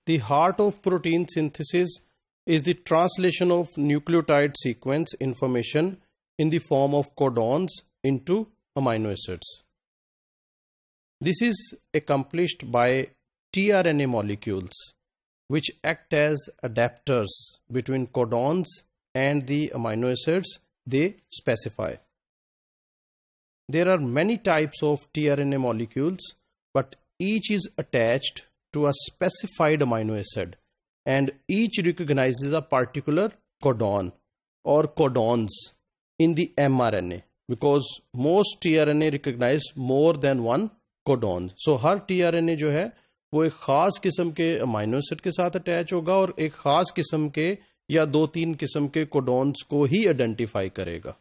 The heart of protein synthesis is the translation of nucleotide sequence information in the form of codons into amino acids. This is accomplished by tRNA molecules, which act as adapters between codons and the amino acids they specify. There are many types of tRNA molecules, but each is attached to a specified amino acid, and each recognizes a particular codon or codons in the mRNA, because most tRNA recognize more than one codon. So her tRNA जो है वो एक खास किस्म के amino acid के साथ attach होगा और एक खास किस्म के या 2-3 किस्म के कोडॉन्स को ही आइडेंटिफाई करेगा.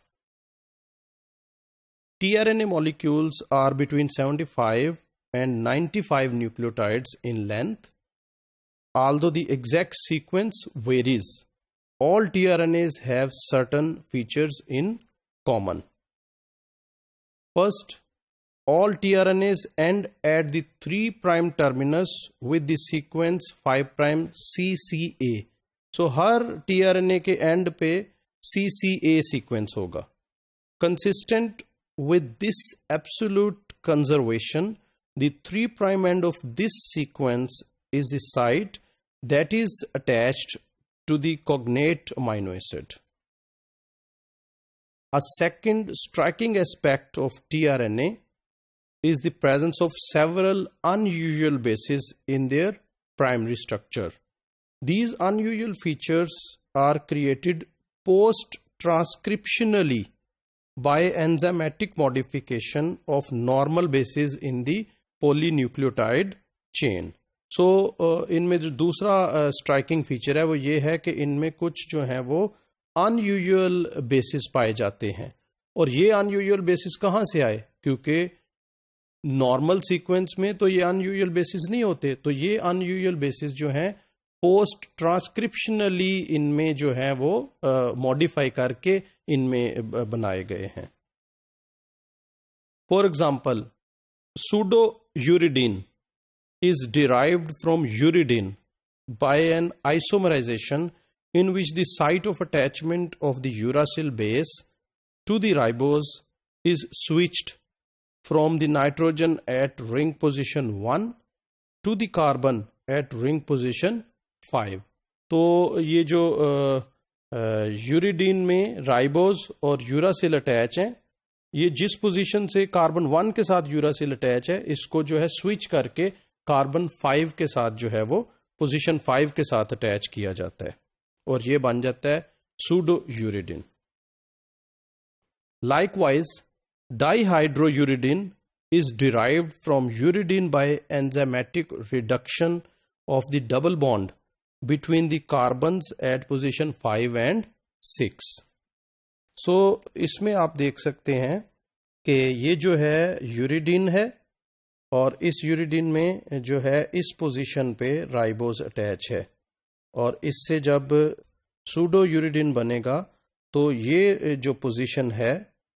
tRNA molecules are between 75 and 95 nucleotides in length. Although the exact sequence varies, all tRNAs have certain features in common. First, all tRNAs end at the 3' terminus with the sequence 5' CCA. So her tRNA के end पे CCA sequence होगा. Consistent with this absolute conservation, the 3' end of this sequence is the site that is attached to the cognate amino acid. A second striking aspect of tRNA is the presence of several unusual bases in their primary structure. These unusual features are created post-transcriptionally by enzymatic modification of normal bases in the polynucleotide chain. So इनमें जो दूसरा striking feature है वो ये है कि इनमें कुछ जो है वो अनयूजुअल बेसिस पाए जाते हैं. और ये अनयूजुअल बेसिस कहाँ से आए? क्योंकि नॉर्मल सीक्वेंस में तो ये अनयूजुअल बेसिस नहीं होते, तो ये अनयूजुअल बेसिस जो हैं पोस्ट ट्रांसक्रिप्शनली इनमें जो है वो मॉडिफाई करके इनमें बनाए गए हैं. For example, pseudo uridine is derived from uridine by an isomerization in which the site of attachment of the uracil base to the ribose is switched from the nitrogen at ring position 1 to the carbon at ring position 5. तो ये जो uridine में ribose और uracil attach हैं, ये जिस position से carbon 1 के साथ यूरासिल अटैच है, इसको जो है स्विच करके कार्बन 5 के साथ जो है वो पोजीशन 5 के साथ अटैच किया जाता है और ये बन जाता है pseudouridine. Likewise dihydrouridine is derived from uridine by enzymatic reduction of the double bond between the carbons at position 5 and 6. So इसमें आप देख सकते हैं कि ये जो है यूरिडीन है और इस यूरिडीन में जो है इस पोजीशन पे राइबोज अटैच है और इससे जब सूडो यूरिडीन बनेगा तो ये जो पोजीशन है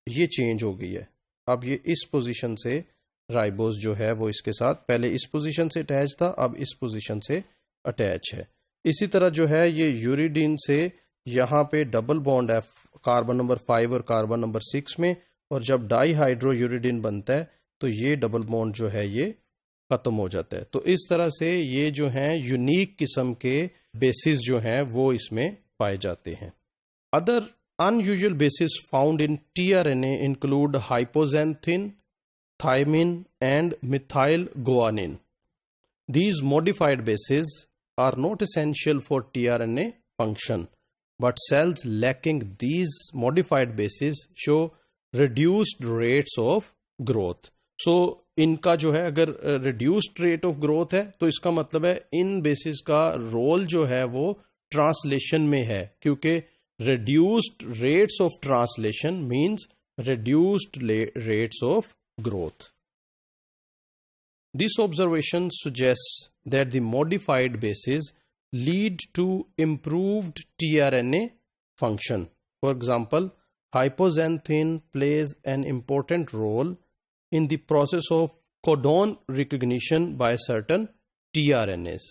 ये चेंज हो गई है. अब ये इस पोजीशन से राइबोज जो है वो इसके साथ पहले इस पोजीशन से अटैच था, अब इस पोजीशन से अटैच है. इसी तरह जो है ये यूरिडीन से यहाँ पे डबल बॉन्ड है कार्बन नंबर 5 और कार्बन नंबर 6 में, और जब डाइहाइड्रो यूरिडीन बनता है तो ये डबल बॉन्ड जो है ये खत्म हो जाता है. तो इस तरह से ये जो हैं यूनिक किस्म के बेसिस जो हैं वो इसमें पाए जाते हैं. Other unusual bases found in tRNA include hypoxanthine, thymine and methyl guanine. These modified bases are not essential for tRNA function, but cells lacking these modified bases show reduced rates of growth. So इनका जो है अगर reduced rate of growth है तो इसका मतलब है इन basis का रोल जो है वो ट्रांसलेशन में है, क्योंकि reduced rates of translation means reduced rates of growth. This observation suggests that the modified bases lead to improved tRNA function. For example, hypoxanthine plays an important role in the process of codon recognition by certain tRNAs.